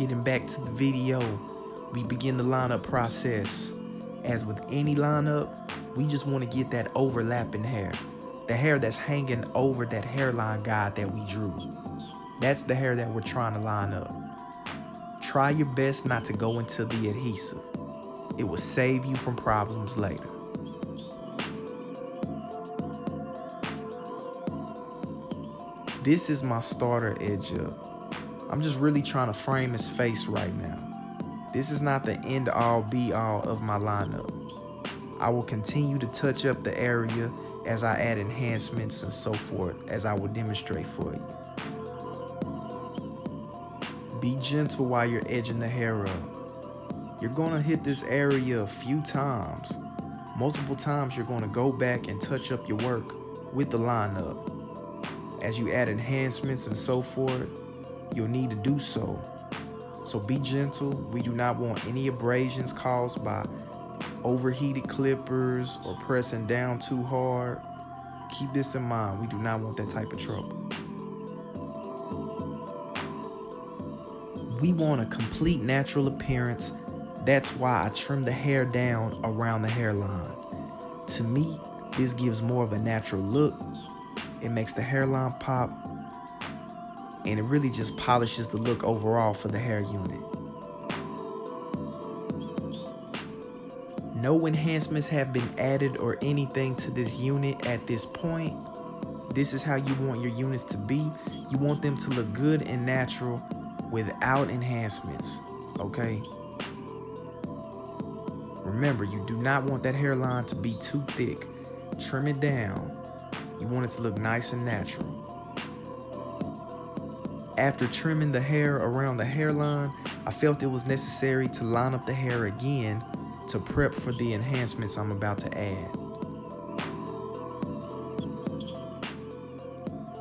Getting back to the video, we begin the lineup process. As with any lineup, we just want to get that overlapping hair. The hair that's hanging over that hairline guide that we drew. That's the hair that we're trying to line up. Try your best not to go into the adhesive. It will save you from problems later. This is my starter edge up. I'm just really trying to frame his face right now. This is not the end all be all of my lineup. I will continue to touch up the area as I add enhancements and so forth, as I will demonstrate for you. Be gentle while you're edging the hair up. You're gonna hit this area a few times. Multiple times you're gonna go back and touch up your work with the lineup. As you add enhancements and so forth, you'll need to do so. So be gentle. We do not want any abrasions caused by overheated clippers or pressing down too hard. Keep this in mind. We do not want that type of trouble. We want a complete natural appearance. That's why I trim the hair down around the hairline. To me, this gives more of a natural look. It makes the hairline pop, and it really just polishes the look overall for the hair unit. No enhancements have been added or anything to this unit at this point. This is how you want your units to be. You want them to look good and natural without enhancements, okay? Remember, you do not want that hairline to be too thick. Trim it down. You want it to look nice and natural. After trimming the hair around the hairline, I felt it was necessary to line up the hair again to prep for the enhancements I'm about to add.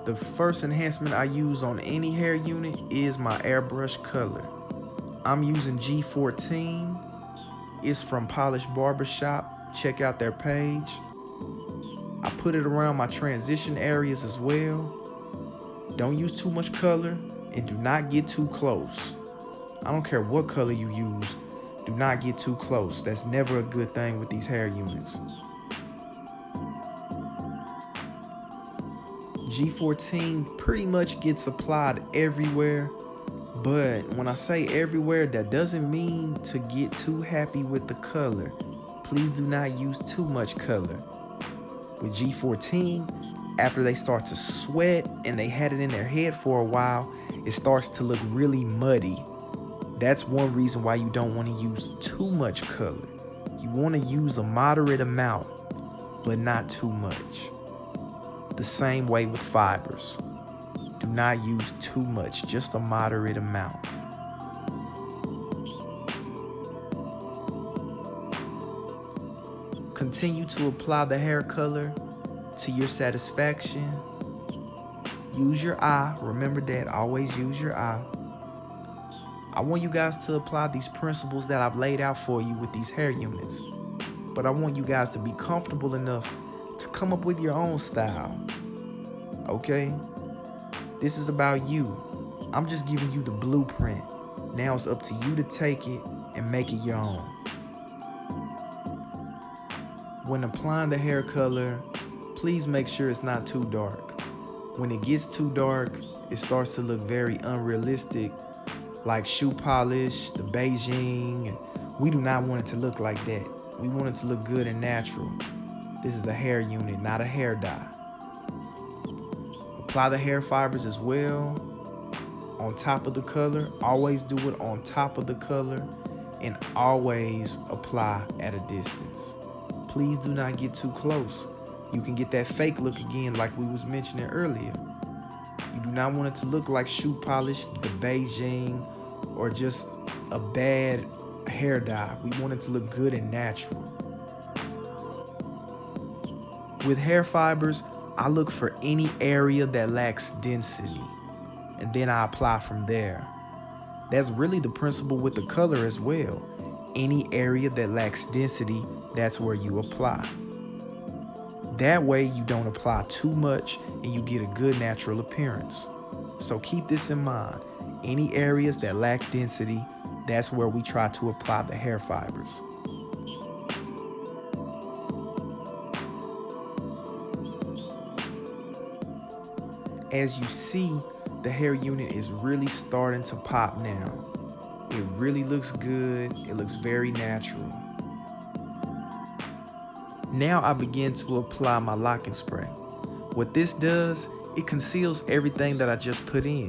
The first enhancement I use on any hair unit is my airbrush color. I'm using G14. It's from Polished Barbershop. Check out their page. I put it around my transition areas as well. Don't use too much color and do not get too close. I don't care what color you use. Do not get too close. That's never a good thing with these hair units. G14 pretty much gets applied everywhere, but when I say everywhere, that doesn't mean to get too happy with the color. Please do not use too much color. With G14, after they start to sweat and they had it in their head for a while, it starts to look really muddy. That's one reason why you don't want to use too much color. You want to use a moderate amount, but not too much. The same way with fibers. Do not use too much, just a moderate amount. Continue to apply the hair color to your satisfaction. Use your eye. Remember that. Always use your eye. I want you guys to apply these principles that I've laid out for you with these hair units. But I want you guys to be comfortable enough to come up with your own style. Okay? This is about you. I'm just giving you the blueprint. Now it's up to you to take it and make it your own. When applying the hair color, please make sure it's not too dark. When it gets too dark, it starts to look very unrealistic, like shoe polish, the Beijing. We do not want it to look like that. We want it to look good and natural. This is a hair unit, not a hair dye. Apply the hair fibers as well on top of the color. Always do it on top of the color and always apply at a distance. Please do not get too close. You can get that fake look again like we was mentioning earlier. You do not want it to look like shoe polish, the Beijing, or just a bad hair dye. We want it to look good and natural. With hair fibers, I look for any area that lacks density, and then I apply from there. That's really the principle with the color as well. Any area that lacks density, that's where you apply. That way you don't apply too much and you get a good natural appearance. So keep this in mind. Any areas that lack density, that's where we try to apply the hair fibers. As you see, the hair unit is really starting to pop now. It really looks good. It looks very natural. Now I begin to apply my locking spray. What this does, it conceals everything that I just put in,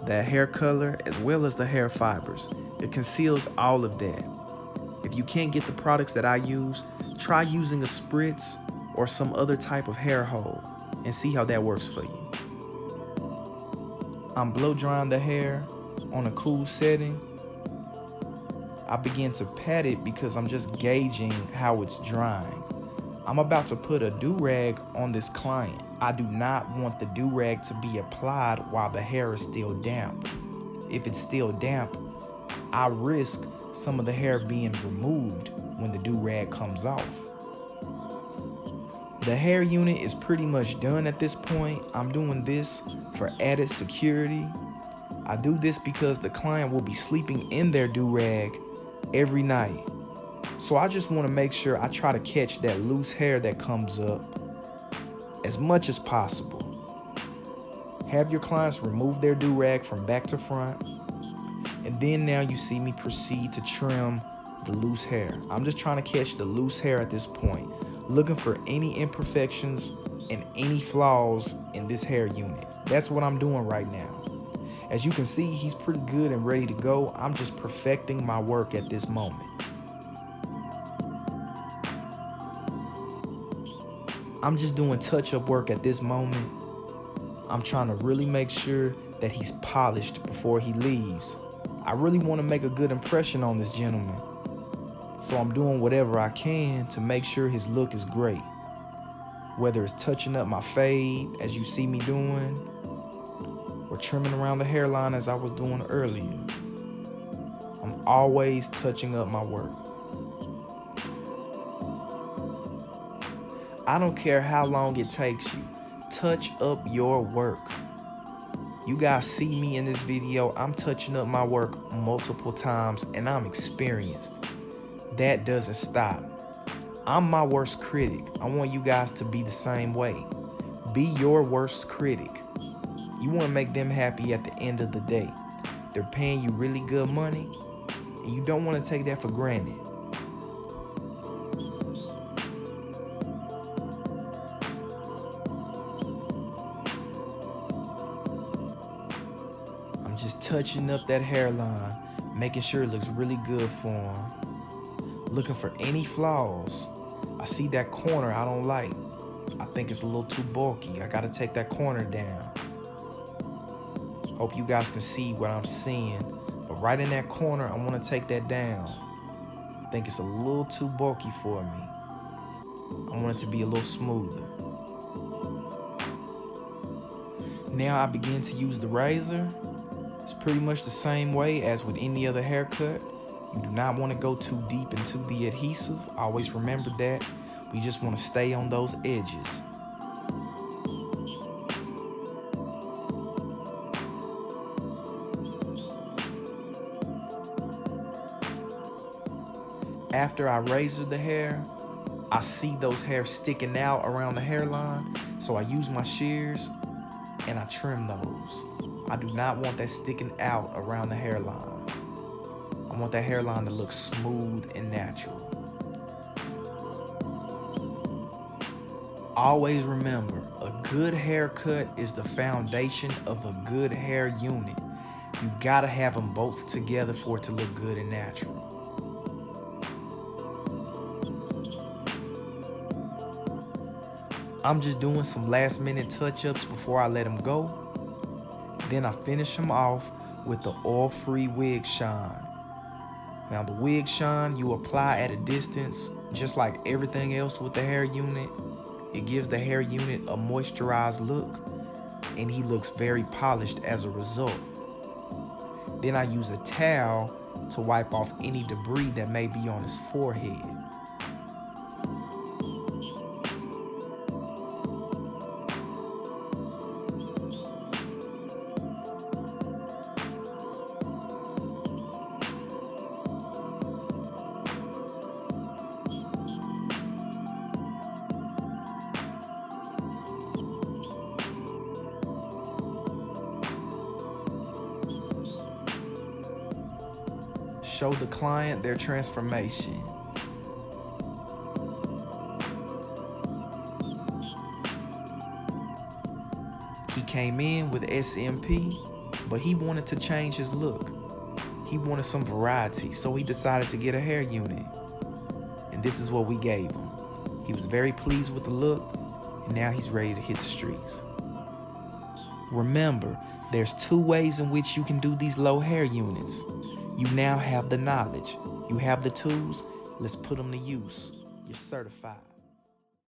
the hair color as well as the hair fibers. It conceals all of that. If you can't get the products that I use, try using a spritz or some other type of hair hold and see how that works for you. I'm blow drying the hair on a cool setting. I begin to pat it because I'm just gauging how it's drying. I'm about to put a do-rag on this client. I do not want the do-rag to be applied while the hair is still damp. If it's still damp, I risk some of the hair being removed when the do-rag comes off. The hair unit is pretty much done at this point. I'm doing this for added security. I do this because the client will be sleeping in their do-rag every night. So I just want to make sure I try to catch that loose hair that comes up as much as possible. Have your clients remove their do-rag from back to front. And then now you see me proceed to trim the loose hair. I'm just trying to catch the loose hair at this point, looking for any imperfections and any flaws in this hair unit. That's what I'm doing right now. As you can see, he's pretty good and ready to go. I'm just perfecting my work at this moment. I'm just doing touch-up work at this moment. I'm trying to really make sure that he's polished before he leaves. I really want to make a good impression on this gentleman. So I'm doing whatever I can to make sure his look is great. Whether it's touching up my fade, as you see me doing, or trimming around the hairline as I was doing earlier. I'm always touching up my work. I don't care how long it takes you. Touch up your work. You guys see me in this video. I'm touching up my work multiple times and I'm experienced. That doesn't stop. I'm my worst critic. I want you guys to be the same way. Be your worst critic. You want to make them happy at the end of the day. They're paying you really good money and you don't want to take that for granted. I'm just touching up that hairline, making sure it looks really good for them. Looking for any flaws. I see that corner I don't like. I think it's a little too bulky. I gotta take that corner down. Hope you guys can see what I'm seeing. But right in that corner, I wanna take that down. I think it's a little too bulky for me. I want it to be a little smoother. Now I begin to use the razor. It's pretty much the same way as with any other haircut. You do not want to go too deep into the adhesive. Always remember that. We just want to stay on those edges. After I razor the hair, I see those hairs sticking out around the hairline. So I use my shears and I trim those. I do not want that sticking out around the hairline. I want that hairline to look smooth and natural. Always remember, a good haircut is the foundation of a good hair unit. You gotta have them both together for it to look good and natural. I'm just doing some last minute touch-ups before I let them go. Then I finish them off with the oil-free wig shine. Now the wig shine you apply at a distance, just like everything else with the hair unit. It gives the hair unit a moisturized look and he looks very polished as a result. Then I use a towel to wipe off any debris that may be on his forehead. Show the client their transformation. He came in with SMP, but he wanted to change his look. He wanted some variety, so he decided to get a hair unit. And this is what we gave him. He was very pleased with the look, and now he's ready to hit the streets. Remember, there's 2 ways in which you can do these low hair units. You now have the knowledge. You have the tools. Let's put them to use. You're certified.